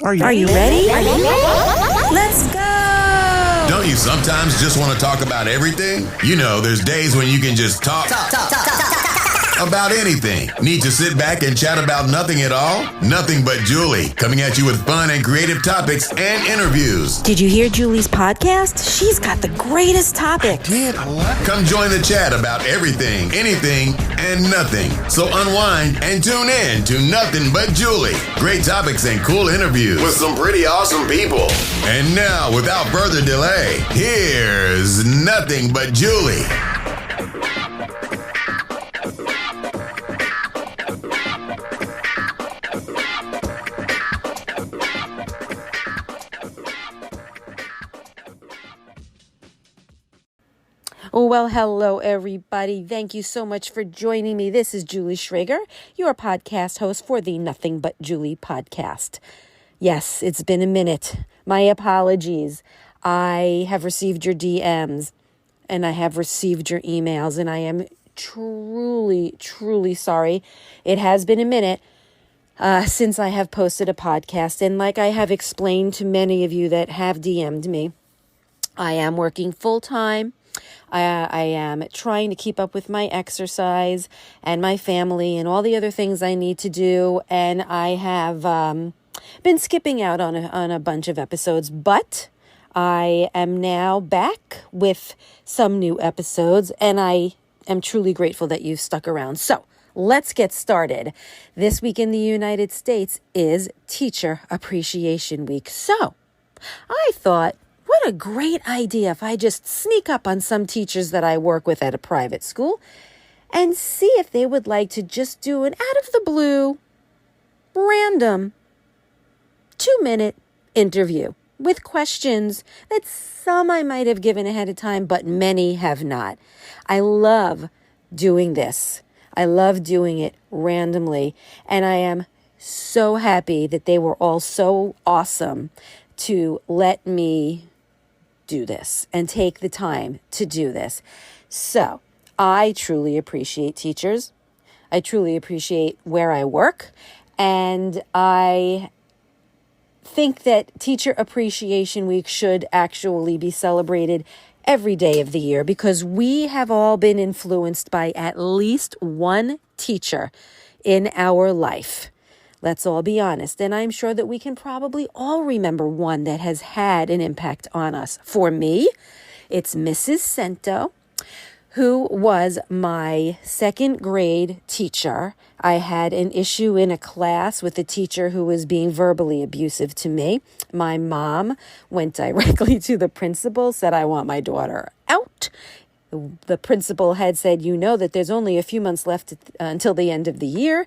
Are you ready? Let's go! Don't you sometimes just want to talk about everything? You know, there's days when you can just talk about anything. Need to sit back and chat about nothing at all? Nothing But Julie, coming at you with fun and creative topics and interviews. Did you hear Julie's podcast? She's got the greatest topics. Come join the chat about everything, anything, and nothing. So unwind and tune in to Nothing But Julie. Great topics and cool interviews with some pretty awesome people. And now, without further delay, here's Nothing But Julie. Well, hello, everybody. Thank you so much for joining me. This is Julie Schrager, your podcast host for the Nothing But Julie podcast. Yes, it's been a minute. My apologies. I have received your DMs and I have received your emails, and I am truly, truly sorry. It has been a minute since I have posted a podcast. And like I have explained to many of you that have DM'd me, I am working full-time. I am trying to keep up with my exercise and my family and all the other things I need to do. And I have been skipping out on a bunch of episodes, but I am now back with some new episodes, and I am truly grateful that you've stuck around. So let's get started. This week in the United States is Teacher Appreciation Week. So I thought, what a great idea if I just sneak up on some teachers that I work with at a private school and see if they would like to just do an out of the blue, random, 2-minute interview with questions that some I might have given ahead of time, but many have not. I love doing this. I love doing it randomly, and I am so happy that they were all so awesome to let me do this and take the time to do this. So I truly appreciate teachers. I truly appreciate where I work. And I think that Teacher Appreciation Week should actually be celebrated every day of the year, because we have all been influenced by at least one teacher in our life. Let's all be honest, and I'm sure that we can probably all remember one that has had an impact on us. For me, it's Mrs. Cento, who was my second grade teacher. I had an issue in a class with a teacher who was being verbally abusive to me. My mom went directly to the principal, said, "I want my daughter out." The principal had said, "You know that there's only a few months left until the end of the year."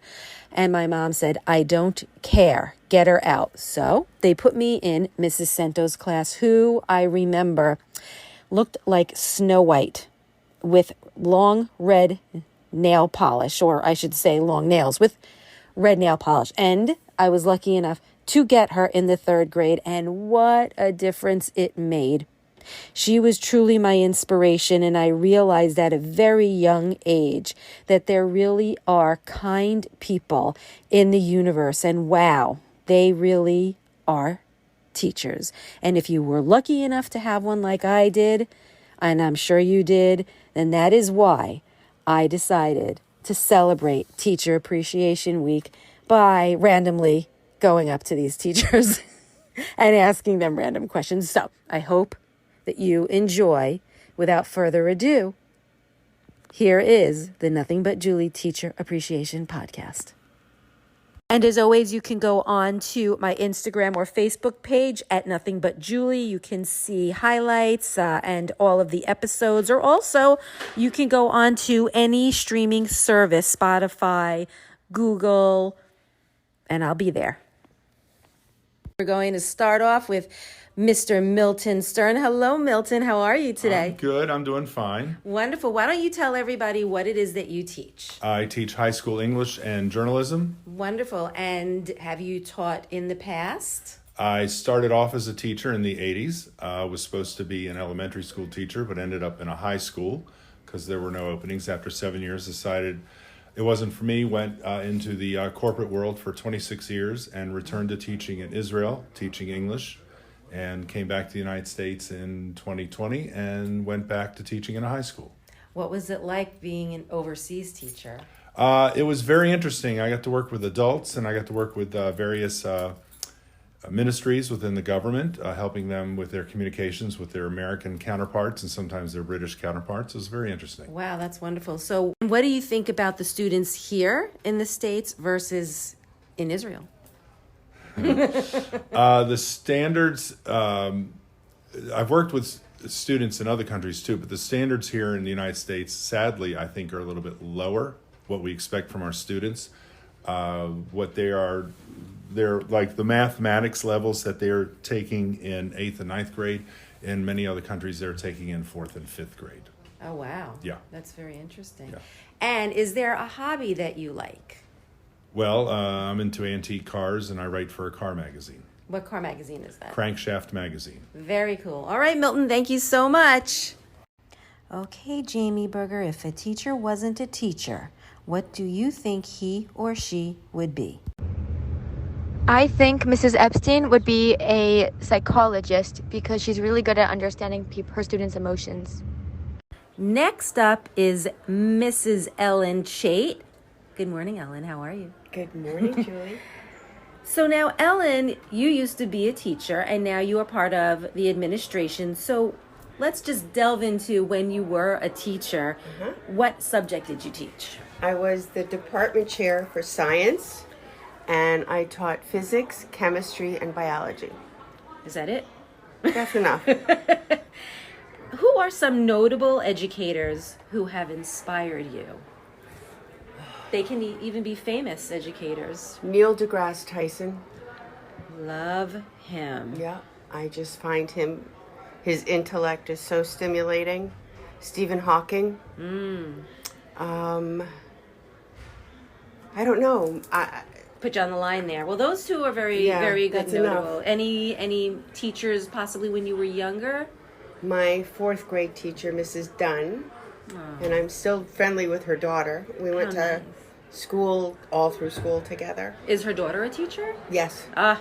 And my mom said, "I don't care. Get her out." So they put me in Mrs. Cento's class, who I remember looked like Snow White with long red nail polish, or I should say long nails with red nail polish. And I was lucky enough to get her in the 3rd grade. And what a difference it made. She was truly my inspiration, and I realized at a very young age that there really are kind people in the universe, and wow, they really are teachers. And if you were lucky enough to have one like I did, and I'm sure you did, then that is why I decided to celebrate Teacher Appreciation Week by randomly going up to these teachers and asking them random questions. So I hope that you enjoy. Without further ado, here is the Nothing But Julie Teacher Appreciation Podcast. And as always, you can go on to my Instagram or Facebook page at Nothing But Julie. You can see highlights and all of the episodes, or also you can go on to any streaming service, Spotify, Google, and I'll be there. We're going to start off with Mr. Milton Stern. Hello, Milton. How are you today? I'm good. I'm doing fine. Wonderful. Why don't you tell everybody what it is that you teach? I teach high school English and journalism. Wonderful. And have you taught in the past? I started off as a teacher in the 80s. I was supposed to be an elementary school teacher, but ended up in a high school because there were no openings. After 7 years, decided It wasn't for me. Went into the corporate world for 26 years and returned to teaching in Israel, teaching English, and came back to the United States in 2020 and went back to teaching in a high school. What was it like being an overseas teacher? It was very interesting. I got to work with adults, and I got to work with various ministries within the government, helping them with their communications with their American counterparts and sometimes their British counterparts. It was very interesting. Wow, that's wonderful. So what do you think about the students here in the States versus in Israel? The standards, I've worked with students in other countries too, but the standards here in the United States, sadly, I think are a little bit lower, what we expect from our students. They're like the mathematics levels that they're taking in 8th and 9th grade. In many other countries, they're taking in 4th and 5th grade. Oh, wow. Yeah. That's very interesting. Yeah. And is there a hobby that you like? Well, I'm into antique cars, and I write for a car magazine. What car magazine is that? Crankshaft Magazine. Very cool. All right, Milton, thank you so much. Okay, Jamie Berger, if a teacher wasn't a teacher, what do you think he or she would be? I think Mrs. Epstein would be a psychologist because she's really good at understanding her students' emotions. Next up is Mrs. Ellen Chait. Good morning, Ellen. How are you? Good morning, Julie. So now, Ellen, you used to be a teacher, and now you are part of the administration. So let's just delve into when you were a teacher. What subject did you teach? I was the department chair for science, and I taught physics, chemistry, and biology. Is that it? That's enough. Who are some notable educators who have inspired you? They can even be famous educators. Neil deGrasse Tyson. Love him. Yeah, I just find his intellect is so stimulating. Stephen Hawking. I don't know. Put you on the line there. Well, those two are very good, that's notable. enough. Any teachers possibly when you were younger? My 4th grade teacher, Mrs. Dunn, and I'm still friendly with her daughter. We went to nice. school, all through school together. Is her daughter a teacher? Yes. Of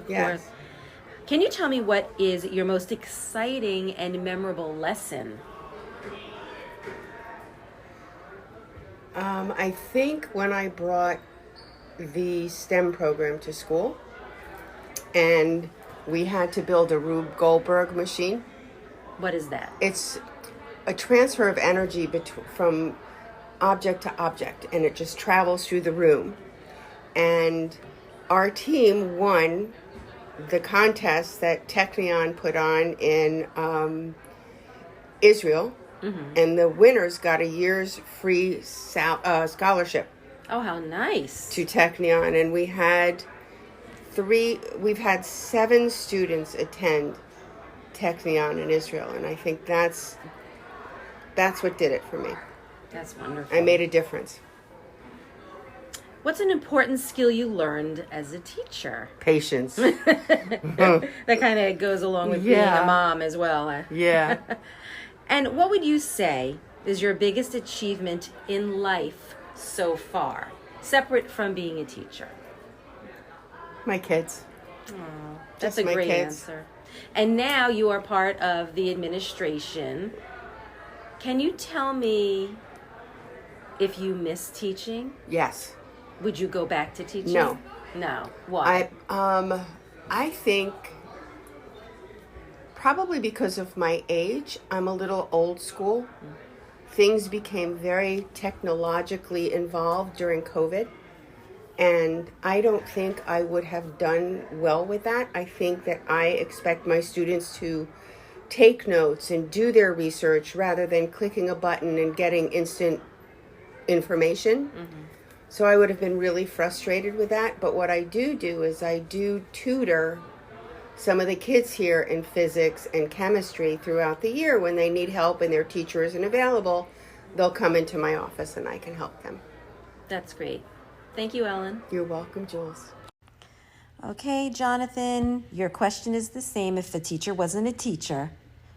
Yes. course. Can you tell me what is your most exciting and memorable lesson? I think when I brought the STEM program to school and we had to build a Rube Goldberg machine. What is that? It's a transfer of energy from object to object, and it just travels through the room. And our team won the contest that Technion put on in Israel, and the winners got a year's free scholarship Oh, how nice. to Technion, and we've had 7 students attend Technion in Israel, and I think that's what did it for me. That's wonderful. I made a difference. What's an important skill you learned as a teacher? Patience. That kind of goes along with being Yeah. a mom as well. Yeah. And what would you say is your biggest achievement in life so far, separate from being a teacher? My kids. That's Just a my great kids. answer. And now you are part of the administration. Can you tell me if you miss teaching? Yes. Would you go back to teaching? No. No. Why? I think probably because of my age, I'm a little old school. Things became very technologically involved during COVID, and I don't think I would have done well with that. I think that I expect my students to take notes and do their research rather than clicking a button and getting instant information. So I would have been really frustrated with that. But what I do is I do tutor some of the kids here in physics and chemistry throughout the year. When they need help and their teacher isn't available, they'll come into my office and I can help them. That's great. Thank you, Ellen. You're welcome, Jules. Okay, Jonathan, your question is the same. If the teacher wasn't a teacher,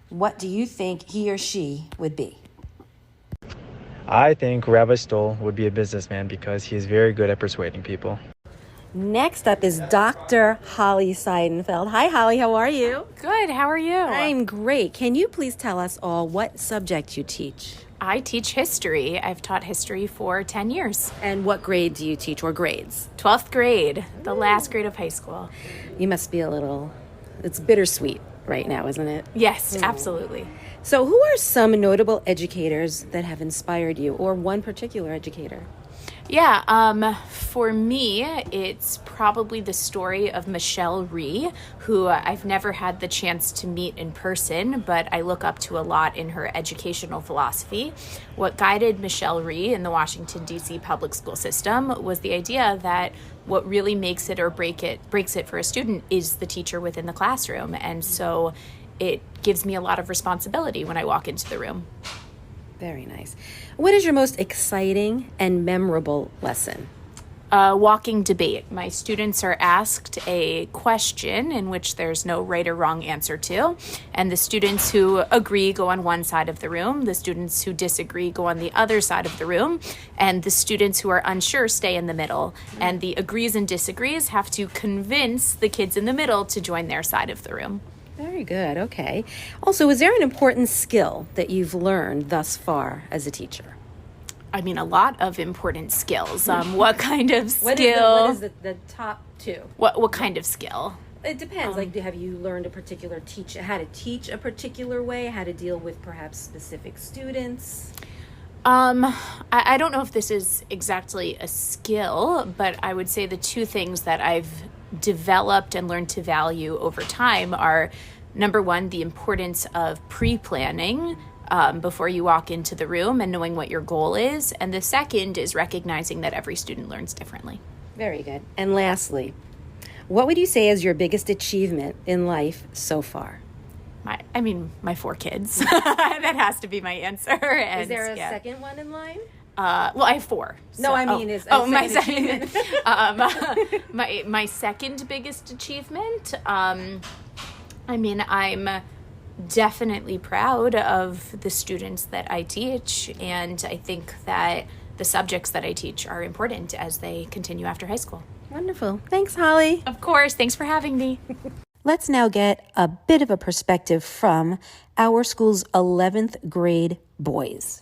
what do you think he or she would be? I think Rabbi Stoll would be a businessman because he is very good at persuading people. Next up is Dr. Holly Seidenfeld. Hi, Holly. How are you? Good. How are you? I'm great. Can you please tell us all what subject you teach? I teach history. I've taught history for 10 years. And what grade do you teach, or grades? 12th grade, the last grade of high school. You must be it's bittersweet right now, isn't it? Yes, absolutely. So who are some notable educators that have inspired you, or one particular educator? Yeah, for me, it's probably the story of Michelle Rhee, who I've never had the chance to meet in person, but I look up to a lot in her educational philosophy. What guided Michelle Rhee in the Washington, D.C. public school system was the idea that what really makes it or breaks it for a student is the teacher within the classroom. And so it gives me a lot of responsibility when I walk into the room. Very nice. What is your most exciting and memorable lesson? Walking debate. My students are asked a question in which there's no right or wrong answer to, and the students who agree go on one side of the room, the students who disagree go on the other side of the room, and the students who are unsure stay in the middle. And the agrees and disagrees have to convince the kids in the middle to join their side of the room. Very good. Okay. Also, is there an important skill that you've learned thus far as a teacher? I mean, a lot of important skills. What kind of skill? What is the top two? What kind of skill? It depends. Have you learned how to teach a particular way, how to deal with perhaps specific students? I don't know if this is exactly a skill, but I would say the two things that I've developed and learned to value over time are, number one, the importance of pre-planning before you walk into the room and knowing what your goal is. And the second is recognizing that every student learns differently. Very good. And lastly, what would you say is your biggest achievement in life so far? My 4 kids. That has to be my answer. And, is there a second one in line? Well, I have 4. No, I mean, my second. My second biggest achievement. I'm definitely proud of the students that I teach, and I think that the subjects that I teach are important as they continue after high school. Wonderful. Thanks, Holly. Of course. Thanks for having me. Let's now get a bit of a perspective from our school's 11th grade boys.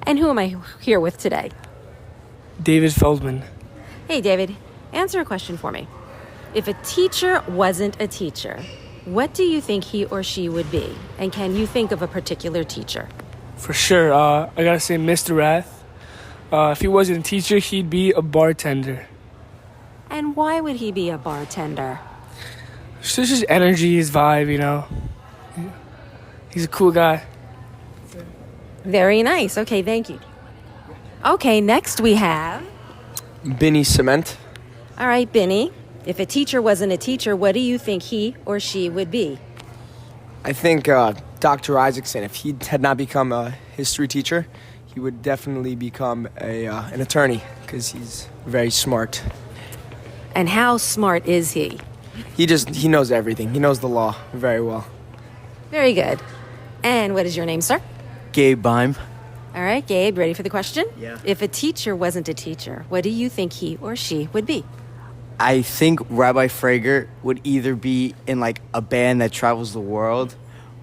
And who am I here with today? David Feldman. Hey, David, answer a question for me. If a teacher wasn't a teacher, what do you think he or she would be? And can you think of a particular teacher? For sure. I gotta say Mr. Rath. If he wasn't a teacher, he'd be a bartender. And why would he be a bartender? Just his energy, his vibe, you know. He's a cool guy. Very nice. Okay, thank you. Okay, next we have... Benny Cement. All right, Benny. If a teacher wasn't a teacher, what do you think he or she would be? I think Dr. Isaacson, if he had not become a history teacher, he would definitely become an attorney because he's very smart. And how smart is he? He knows everything. He knows the law very well. Very good. And what is your name, sir? Gabe Bime. All right, Gabe, ready for the question? Yeah. If a teacher wasn't a teacher, what do you think he or she would be? I think Rabbi Frager would either be in like a band that travels the world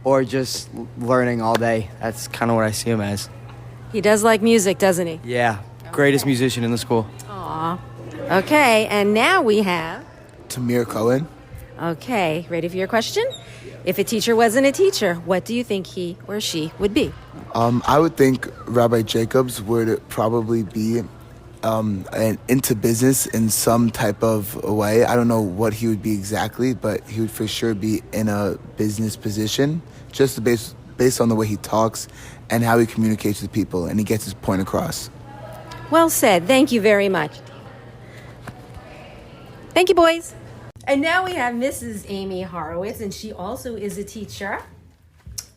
or just learning all day. That's kind of what I see him as. He does like music, doesn't he? Yeah, greatest musician in the school. Aw. Okay, and now we have... Tamir Cohen. Okay, ready for your question? If a teacher wasn't a teacher, what do you think he or she would be? I would think Rabbi Jacobs would probably be into business in some type of way. I don't know what he would be exactly, but he would for sure be in a business position, just based on the way he talks and how he communicates with people, and he gets his point across. Well said. Thank you very much. Thank you, boys. And now we have Mrs. Amy Horowitz, and she also is a teacher.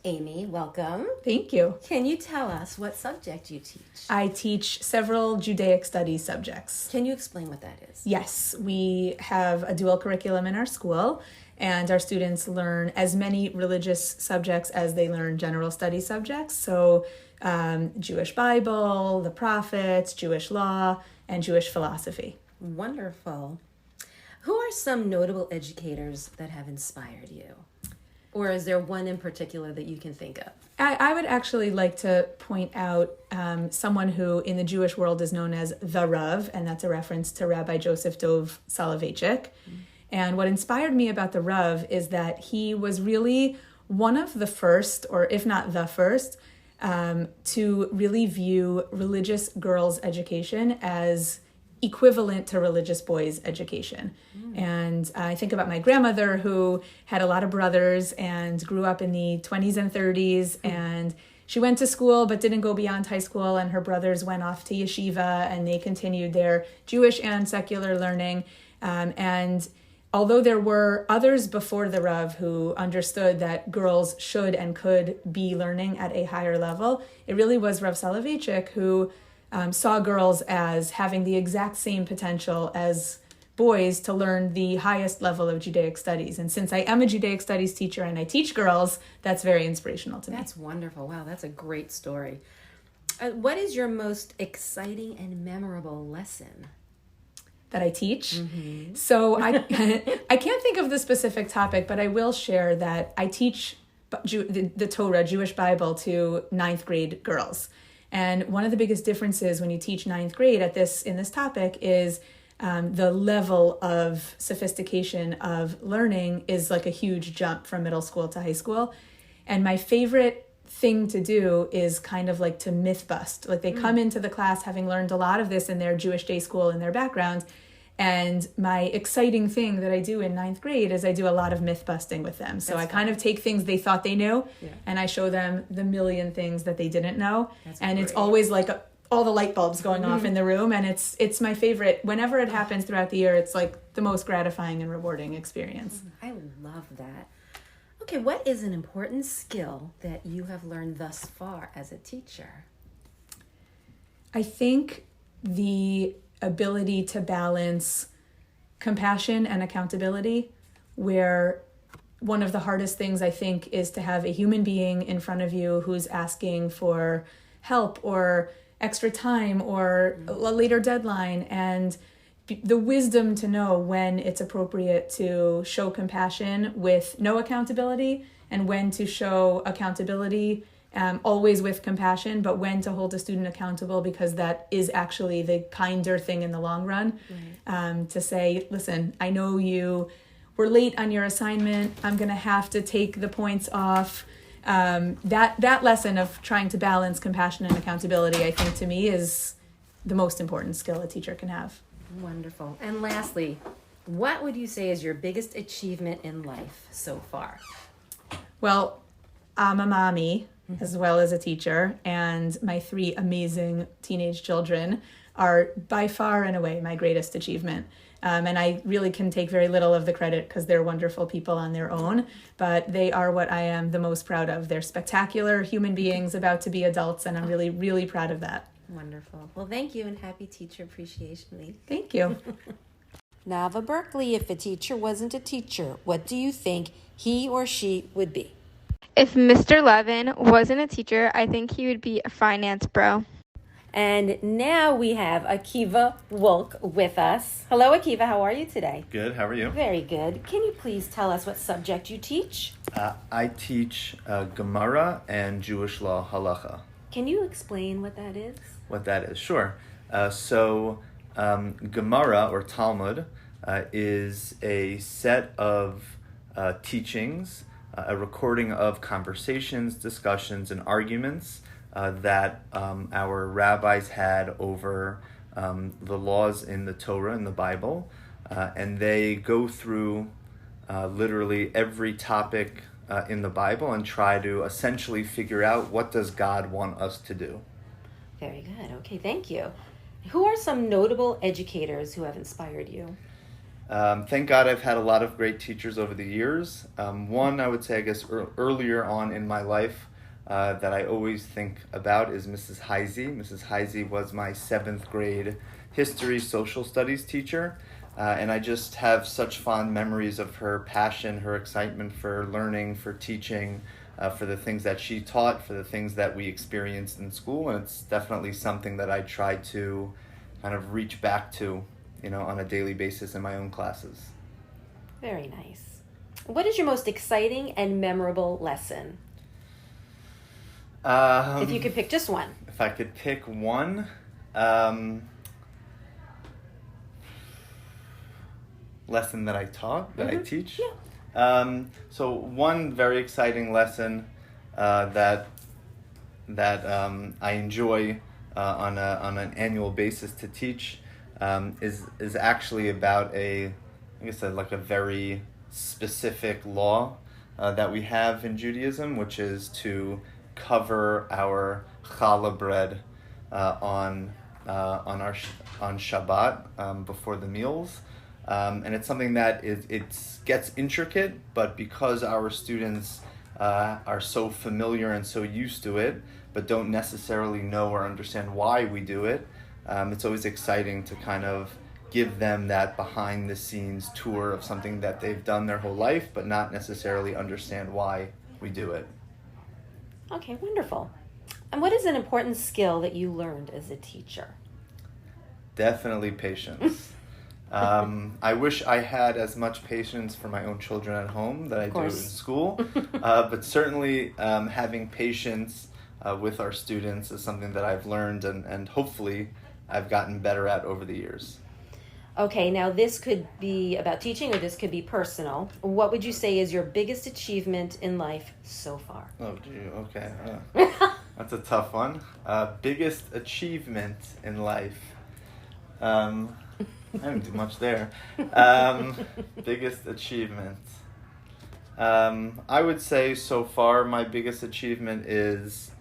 Amy, welcome. Thank you. Can you tell us what subject you teach? I teach several Judaic studies subjects. Can you explain what that is? Yes, we have a dual curriculum in our school, and our students learn as many religious subjects as they learn general study subjects. So Jewish Bible, the prophets, Jewish law, and Jewish philosophy. Wonderful. Who are some notable educators that have inspired you? Or is there one in particular that you can think of? I would actually like to point out someone who in the Jewish world is known as the Rav, and that's a reference to Rabbi Joseph Dov Soloveitchik. And what inspired me about the Rav is that he was really one of the first, or if not the first, to really view religious girls' education as equivalent to religious boys' education. And I think about my grandmother, who had a lot of brothers and grew up in the 20s and 30s, and she went to school but didn't go beyond high school, and her brothers went off to yeshiva and they continued their Jewish and secular learning. And although there were others before the Rav who understood that girls should and could be learning at a higher level, it really was Rav Soloveitchik who saw girls as having the exact same potential as boys to learn the highest level of Judaic studies. And since I am a Judaic studies teacher and I teach girls, that's very inspirational to me. That's wonderful. Wow, that's a great story. What is your most exciting and memorable lesson that I teach? So I can't think of the specific topic, but I will share that I teach the Torah, Jewish Bible, to 9th grade girls. And one of the biggest differences when you teach 9th grade in this topic is the level of sophistication of learning is like a huge jump from middle school to high school. And my favorite thing to do is kind of like to myth bust. Like they come into the class having learned a lot of this in their Jewish day school in their background. And my exciting thing that I do in 9th grade is I do a lot of myth busting with them. So I kind of take things they thought they knew and I show them the million things that they didn't know. It's always like all the light bulbs going off in the room. And it's my favorite. Whenever it happens throughout the year, it's like the most gratifying and rewarding experience. I love that. Okay, what is an important skill that you have learned thus far as a teacher? I think the ability to balance compassion and accountability, where one of the hardest things I think is to have a human being in front of you who's asking for help or extra time or a later deadline, and the wisdom to know when it's appropriate to show compassion with no accountability and when to show accountability always with compassion, but when to hold a student accountable because that is actually the kinder thing in the long run. To say, listen, I know you were late on your assignment. I'm going to have to take the points off. That lesson of trying to balance compassion and accountability, I think to me is the most important skill a teacher can have. Wonderful. And lastly, what would you say is your biggest achievement in life so far? Well, I'm a mommy as well as a teacher, and my 3 amazing teenage children are by far and away my greatest achievement. And I really can take very little of the credit because they're wonderful people on their own, but they are what I am the most proud of. They're spectacular human beings about to be adults, and I'm really, really proud of that. Wonderful. Well, thank you, and happy Teacher Appreciation Week. Thank you. Nava Berkeley, if a teacher wasn't a teacher, what do you think he or she would be? If Mr. Levin wasn't a teacher, I think he would be a finance bro. And now we have Akiva Wolk with us. Hello, Akiva. How are you today? Good. How are you? Very good. Can you please tell us what subject you teach? I teach Gemara and Jewish law halacha. Can you explain what that is? What that is? Sure. So Gemara or Talmud is a set of teachings, a recording of conversations, discussions, and arguments that our rabbis had over the laws in the Torah, in the Bible, and they go through literally every topic in the Bible and try to essentially figure out what does God want us to do. Very good. Okay, thank you. Who are some notable educators who have inspired you? Thank God I've had a lot of great teachers over the years. One, I would say, I guess, earlier on in my life that I always think about is Mrs. Heisey. Mrs. Heisey was my 7th grade history social studies teacher. And I just have such fond memories of her passion, her excitement for learning, for teaching, for the things that she taught, for the things that we experienced in school. And it's definitely something that I try to kind of reach back to, on a daily basis in my own classes. Very nice. What is your most exciting and memorable lesson? If you could pick just one. If I could pick one, lesson that I taught, that I teach. Yeah. So one very exciting lesson that I enjoy on an annual basis to teach is actually about a very specific law that we have in Judaism, which is to cover our challah bread on Shabbat before the meals. And it's something that it gets intricate, but because our students are so familiar and so used to it, but don't necessarily know or understand why we do it, it's always exciting to kind of give them that behind-the-scenes tour of something that they've done their whole life, but not necessarily understand why we do it. Okay, wonderful. And what is an important skill that you learned as a teacher? Definitely patience. I wish I had as much patience for my own children at home that I do in school, but certainly having patience with our students is something that I've learned and hopefully I've gotten better at over the years. Okay, now this could be about teaching or this could be personal. What would you say is your biggest achievement in life so far? Oh, gee, okay. That's a tough one. Biggest achievement in life. I didn't do much there. Biggest achievement. I would say so far my biggest achievement is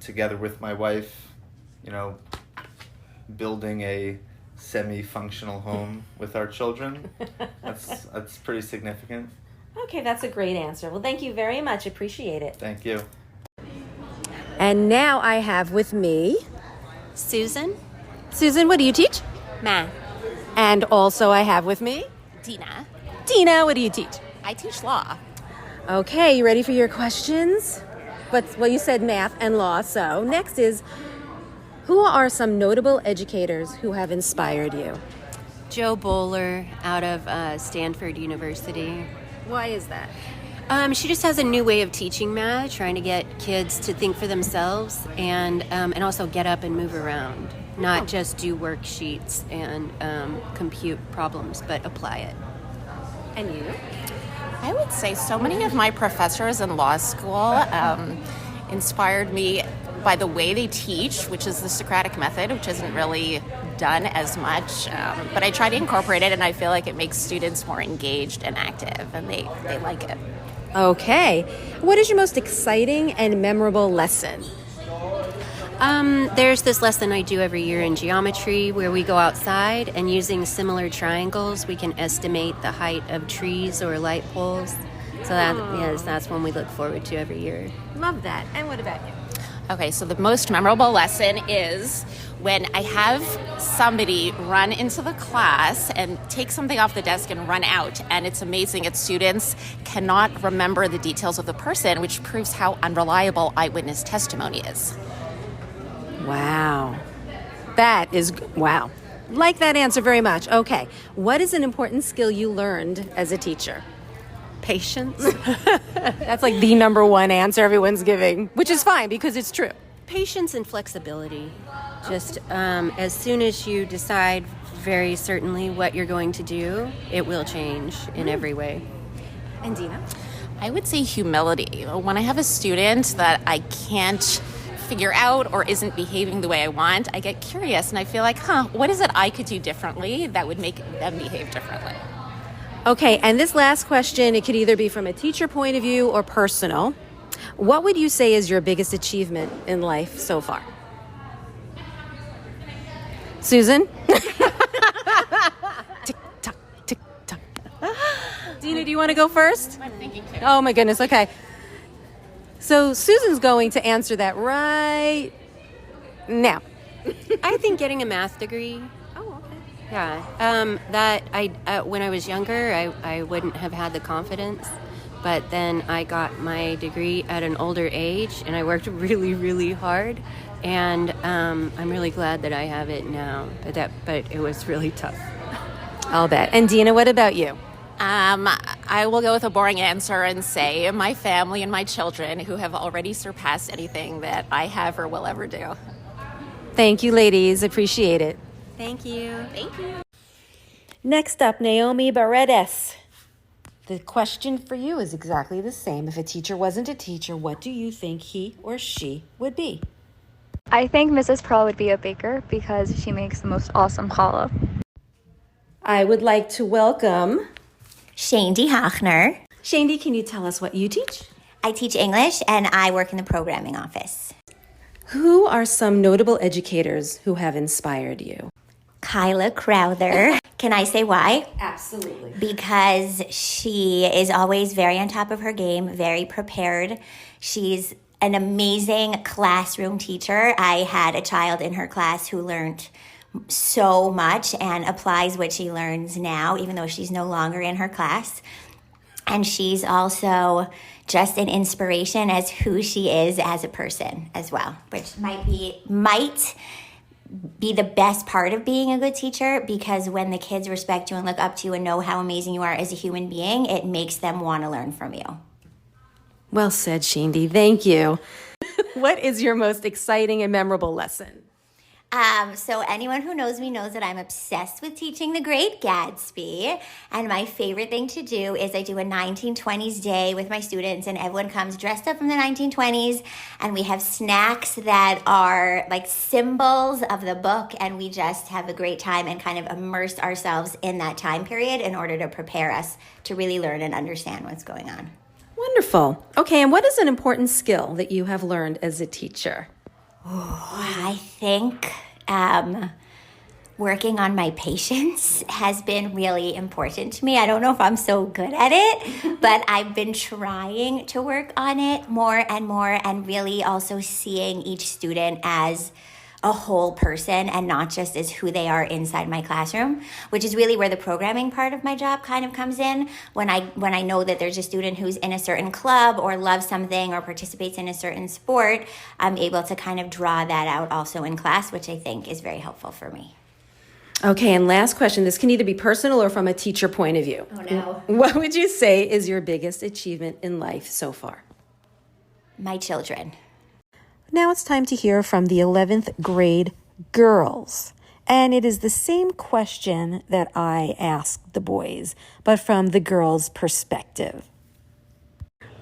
together with my wife, building a semi-functional home with our children. That's pretty significant. Okay, that's a great answer. Well, thank you very much. Appreciate it. Thank you. And now I have with me Susan. Susan, what do you teach? Math. And also I have with me Dina. Dina, what do you teach? I teach law. Okay, you ready for your questions? Well, you said math and law, so next is, who are some notable educators who have inspired you? Joe Bowler out of Stanford University. Why is that? She just has a new way of teaching math, trying to get kids to think for themselves and also get up and move around. Not just do worksheets and compute problems, but apply it. And you? I would say so many of my professors in law school inspired me by the way they teach, which is the Socratic method, which isn't really done as much. But I try to incorporate it, and I feel like it makes students more engaged and active, and they like it. Okay. What is your most exciting and memorable lesson? There's this lesson I do every year in geometry where we go outside and using similar triangles, we can estimate the height of trees or light poles. So that's one we look forward to every year. Love that. And what about you? Okay, so the most memorable lesson is when I have somebody run into the class and take something off the desk and run out. And it's amazing. Its students cannot remember the details of the person, which proves how unreliable eyewitness testimony is. Wow. That is, wow. Like that answer very much. Okay. What is an important skill you learned as a teacher? Patience. That's like the number one answer everyone's giving, which is fine because it's true. Patience and flexibility. Just as soon as you decide very certainly what you're going to do, it will change in every way. And Dina? I would say humility. When I have a student that I can't figure out or isn't behaving the way I want, I get curious and I feel like, what is it I could do differently that would make them behave differently? Okay, and this last question, it could either be from a teacher point of view or personal. What would you say is your biggest achievement in life so far? Susan? Tick tock, tick Dina, do you want to go first? I'm thinking too. Oh my goodness, okay. So Susan's going to answer that right now. I think getting a math degree. Oh, okay. Yeah. When I was younger, I wouldn't have had the confidence. But then I got my degree at an older age, and I worked really, really hard. And I'm really glad that I have it now. But it was really tough. I'll bet. And Dina, what about you? I will go with a boring answer and say my family and my children, who have already surpassed anything that I have or will ever do. Thank you, ladies. Appreciate it. Thank you. Thank you. Next up, Naomi Paredes. The question for you is exactly the same. If a teacher wasn't a teacher, what do you think he or she would be? I think Mrs. Pearl would be a baker because she makes the most awesome challah. I would like to welcome Shandy Hochner. Shandy, can you tell us what you teach? I teach English and I work in the programming office. Who are some notable educators who have inspired you? Kyla Crowther. Can I say why? Absolutely. Because she is always very on top of her game, very prepared. She's an amazing classroom teacher. I had a child in her class who learned so much and applies what she learns now, even though she's no longer in her class. And she's also just an inspiration as who she is as a person as well, which might be the best part of being a good teacher, because when the kids respect you and look up to you and know how amazing you are as a human being, it makes them want to learn from you. Well said, Shandy. Thank you. What is your most exciting and memorable lesson? So anyone who knows me knows that I'm obsessed with teaching The Great Gatsby. And my favorite thing to do is I do a 1920s day with my students, and everyone comes dressed up from the 1920s, and we have snacks that are like symbols of the book, and we just have a great time and kind of immerse ourselves in that time period in order to prepare us to really learn and understand what's going on. Wonderful. Okay, and what is an important skill that you have learned as a teacher? I think working on my patience has been really important to me. I don't know if I'm so good at it, but I've been trying to work on it more and really also seeing each student as a whole person and not just as who they are inside my classroom, which is really where the programming part of my job kind of comes in. When I know that there's a student who's in a certain club or loves something or participates in a certain sport, I'm able to kind of draw that out also in class, which I think is very helpful for me. Okay, and last question. This can either be personal or from a teacher point of view. Oh, no. What would you say is your biggest achievement in life so far? My children. Now it's time to hear from the 11th grade girls. And it is the same question that I asked the boys, but from the girls' perspective.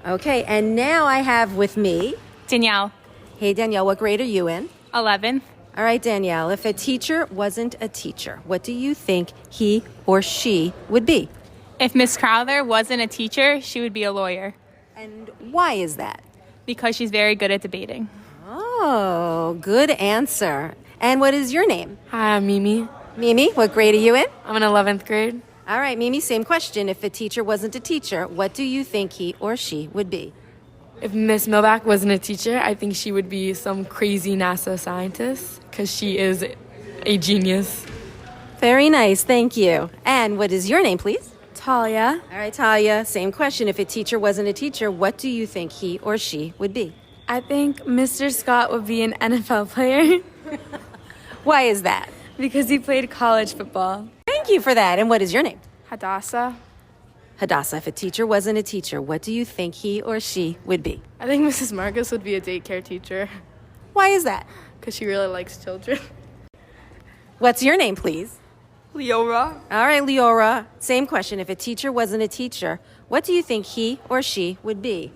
Okay, and now I have with me Danielle. Hey, Danielle, what grade are you in? 11th. All right, Danielle, if a teacher wasn't a teacher, what do you think he or she would be? If Miss Crowther wasn't a teacher, she would be a lawyer. And why is that? Because she's very good at debating. Oh, good answer. And what is your name? Hi, I'm Mimi. Mimi, what grade are you in? I'm in 11th grade. All right, Mimi, same question. If a teacher wasn't a teacher, what do you think he or she would be? If Miss Milback wasn't a teacher, I think she would be some crazy NASA scientist because she is a genius. Very nice, thank you. And what is your name, please? Talia. All right, Talia, same question. If a teacher wasn't a teacher, what do you think he or she would be? I think Mr. Scott would be an NFL player. Why is that? Because he played college football. Thank you for that. And what is your name? Hadassah. Hadassah, if a teacher wasn't a teacher, what do you think he or she would be? I think Mrs. Marcus would be a daycare teacher. Why is that? Because she really likes children. What's your name, please? Leora. All right, Leora. Same question. If a teacher wasn't a teacher, what do you think he or she would be?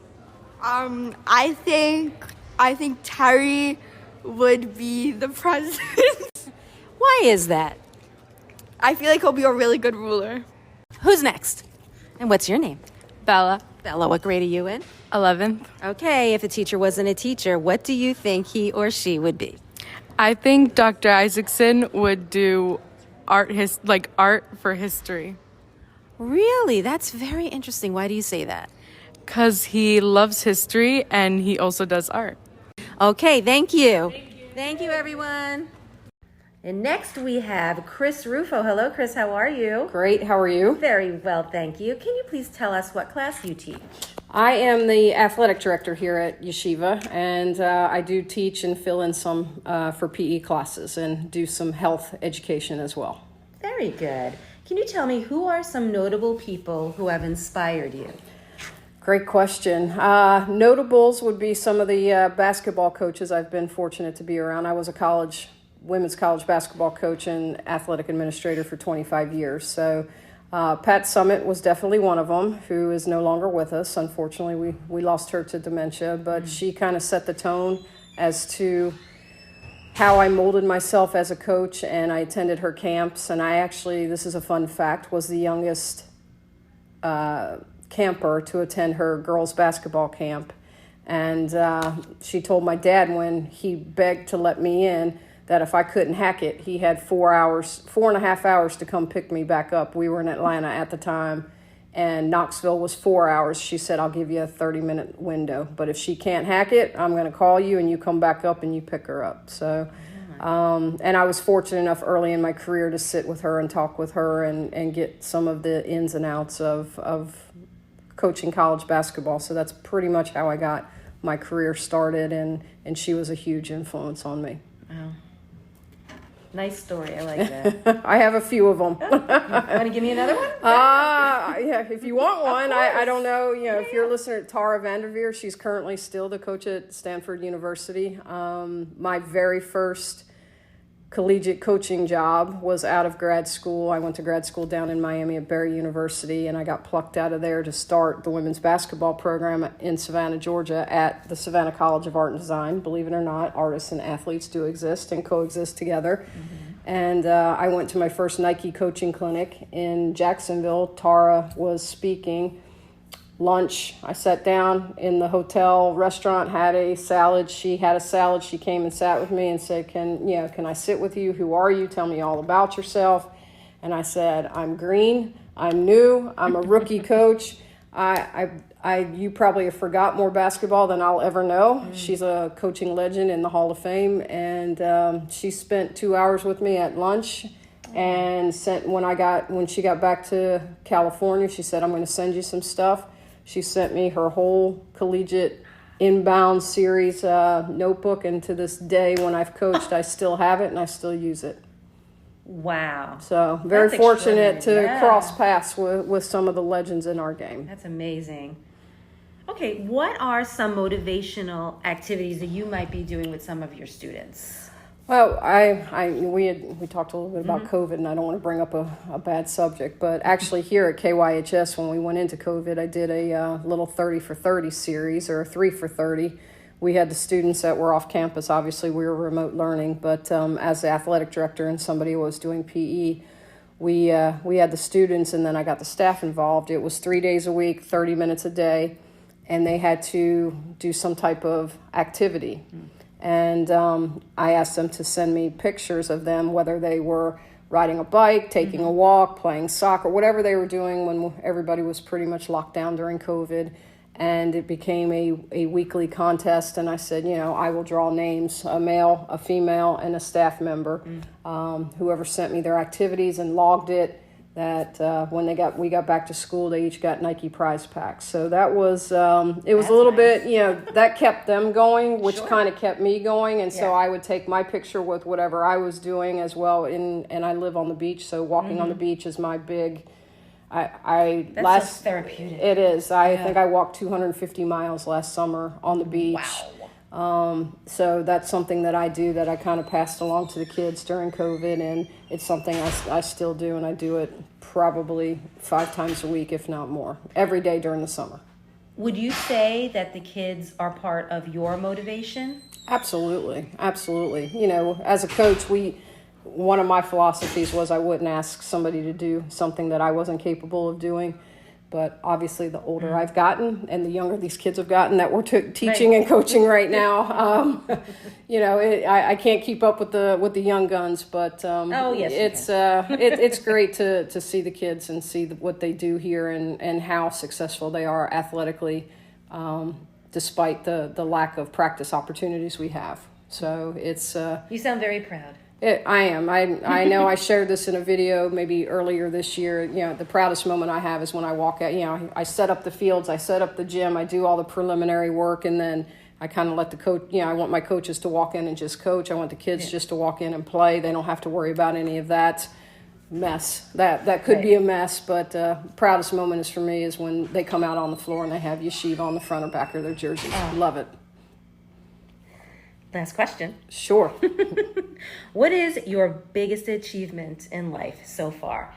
I think Terry would be the president. Why is that? I feel like he'll be a really good ruler. Who's next? And what's your name? Bella. Bella, what grade are you in? 11th. Okay, if a teacher wasn't a teacher, what do you think he or she would be? I think Dr. Isaacson would do art for history. Really? That's very interesting. Why do you say that? Because he loves history and he also does art. Okay, thank you. Thank you, everyone. And next we have Chris Rufo. Hello, Chris. How are you? Great. How are you? Very well, thank you. Can you please tell us what class you teach? I am the athletic director here at Yeshiva, and I do teach and fill in some for PE classes and do some health education as well. Very good. Can you tell me who are some notable people who have inspired you? Great question. Notables would be some of the basketball coaches I've been fortunate to be around. I was a women's college basketball coach and athletic administrator for 25 years. So Pat Summitt was definitely one of them, who is no longer with us. Unfortunately, we lost her to dementia, but she kind of set the tone as to how I molded myself as a coach, and I attended her camps. And I actually, this is a fun fact, was the youngest camper to attend her girls' basketball camp. And she told my dad when he begged to let me in that if I couldn't hack it, he had 4.5 hours to come pick me back up. We were in Atlanta at the time, and Knoxville was 4 hours. She said, I'll give you a 30-minute window, but if she can't hack it, I'm going to call you and you come back up and you pick her up. So, and I was fortunate enough early in my career to sit with her and talk with her and get some of the ins and outs of coaching college basketball. So that's pretty much how I got my career started, and she was a huge influence on me. Wow. Nice story. I like that. I have a few of them. Want to give me another one? Yeah, if you want one. I don't know, if you're listening to Tara Vanderveer, she's currently still the coach at Stanford University. My very first collegiate coaching job was out of grad school. I went to grad school down in Miami at Barry University, and I got plucked out of there to start the women's basketball program in Savannah, Georgia at the Savannah College of Art and Design. Believe it or not, artists and athletes do exist and coexist together. Mm-hmm. And I went to my first Nike coaching clinic in Jacksonville. Tara was speaking. Lunch, I sat down in the hotel restaurant, had a salad. She had a salad. She came and sat with me and said, can I sit with you? Who are you? Tell me all about yourself. And I said, I'm green. I'm new. I'm a rookie coach. You probably have forgot more basketball than I'll ever know. Mm-hmm. She's a coaching legend in the Hall of Fame. And she spent 2 hours with me at lunch. And when she got back to California, she said, I'm going to send you some stuff. She sent me her whole collegiate inbound series notebook, and to this day, when I've coached, I still have it and I still use it. Wow. So very fortunate to cross paths with some of the legends in our game. That's amazing. Okay, what are some motivational activities that you might be doing with some of your students? Well, we talked a little bit about COVID, and I don't want to bring up a bad subject, but actually here at KYHS, when we went into COVID, I did a little 30 for 30 series, or a 3 for 30. We had the students that were off campus. Obviously, we were remote learning, but as the athletic director and somebody who was doing PE, we had the students, and then I got the staff involved. It was 3 days a week, 30 minutes a day, and they had to do some type of activity. And I asked them to send me pictures of them, whether they were riding a bike, taking a walk, playing soccer, whatever they were doing when everybody was pretty much locked down during COVID. And it became a weekly contest. And I said, I will draw names, a male, a female, and a staff member. Whoever sent me their activities and logged it, that when we got back to school, they each got Nike prize packs. So that was, it was a little bit, that kept them going, which kind of kept me going. And so I would take my picture with whatever I was doing as well. And I live on the beach, so walking on the beach is my big, That's so therapeutic. It is. I think I walked 250 miles last summer on the beach. Wow. So that's something that I do, that I kind of passed along to the kids during COVID, and it's something I still do, and I do it probably 5 times a week, if not more, every day during the summer. Would you say that the kids are part of your motivation? Absolutely. Absolutely. As a coach, one of my philosophies was I wouldn't ask somebody to do something that I wasn't capable of doing. But obviously, the older I've gotten and the younger these kids have gotten that we're teaching and coaching right now, I can't keep up with the young guns. But it's great to see the kids and see what they do here and how successful they are athletically, despite the lack of practice opportunities we have. So it's you sound very proud. I am. I know I shared this in a video maybe earlier this year. The proudest moment I have is when I walk out. I set up the fields, I set up the gym, I do all the preliminary work, and then I kind of let the coach, I want my coaches to walk in and just coach. I want the kids just to walk in and play. They don't have to worry about any of that mess. That could be a mess, but proudest moment is for me is when they come out on the floor and they have Yeshiva on the front or back of their jerseys. Love it. Last question. Sure. What is your biggest achievement in life so far?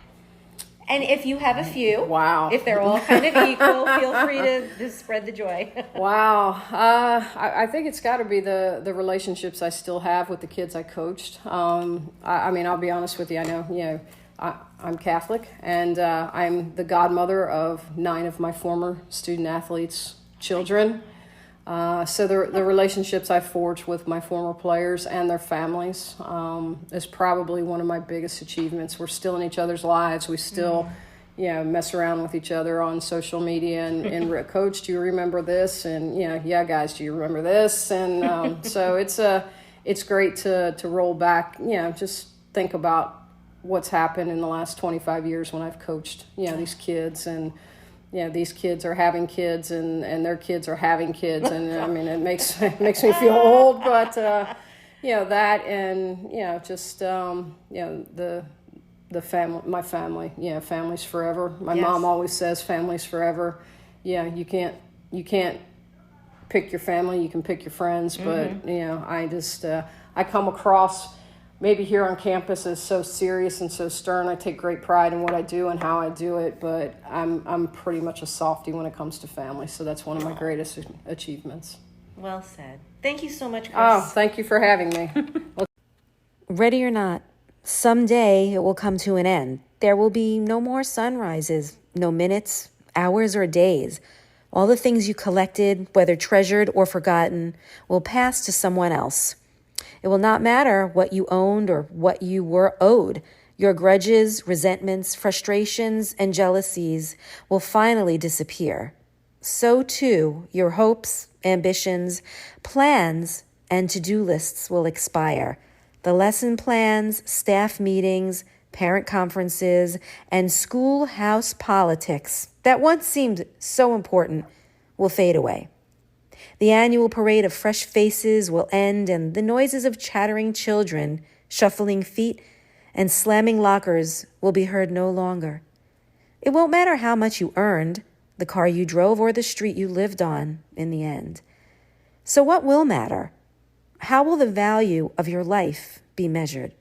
And if you have a few, if they're all kind of equal, feel free to spread the joy. Wow. I think it's got to be the relationships I still have with the kids I coached. I'll be honest with you. I know, I'm Catholic, and I'm the godmother of 9 of my former student athletes' children. So the relationships I forged with my former players and their families is probably one of my biggest achievements. We're still in each other's lives. We still, mess around with each other on social media and Coach, do you remember this? And yeah, guys, do you remember this? And so it's great to roll back. Just think about what's happened in the last 25 years when I've coached these kids and. These kids are having kids and their kids are having kids. And it makes me feel old, but, that and, just, the family, my family, family's forever. My mom always says family's forever. You can't pick your family, you can pick your friends, but, I come across maybe here on campus is so serious and so stern. I take great pride in what I do and how I do it, but I'm pretty much a softie when it comes to family. So that's one of my greatest achievements. Well said. Thank you so much, Chris. Oh, thank you for having me. Ready or not, someday it will come to an end. There will be no more sunrises, no minutes, hours, or days. All the things you collected, whether treasured or forgotten, will pass to someone else. It will not matter what you owned or what you were owed. Your grudges, resentments, frustrations, and jealousies will finally disappear. So too, your hopes, ambitions, plans, and to-do lists will expire. The lesson plans, staff meetings, parent conferences, and schoolhouse politics that once seemed so important will fade away. The annual parade of fresh faces will end, and the noises of chattering children, shuffling feet, and slamming lockers will be heard no longer. It won't matter how much you earned, the car you drove, or the street you lived on in the end. So what will matter? How will the value of your life be measured?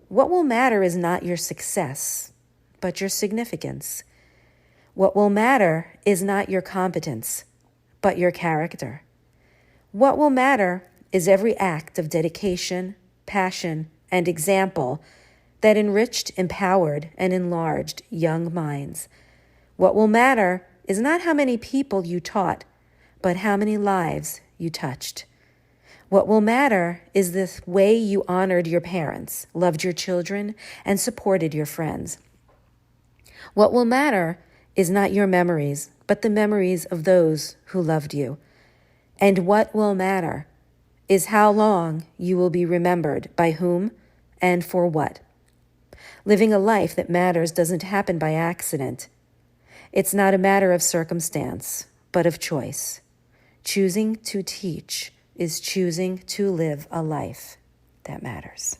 What will matter is not your success, but your significance. What will matter is not your competence, but your character. What will matter is every act of dedication, passion, and example that enriched, empowered, and enlarged young minds. What will matter is not how many people you taught, but how many lives you touched. What will matter is the way you honored your parents, loved your children, and supported your friends. What will matter is not your memories, but the memories of those who loved you. And what will matter is how long you will be remembered by whom and for what. Living a life that matters doesn't happen by accident. It's not a matter of circumstance, but of choice. Choosing to teach is choosing to live a life that matters.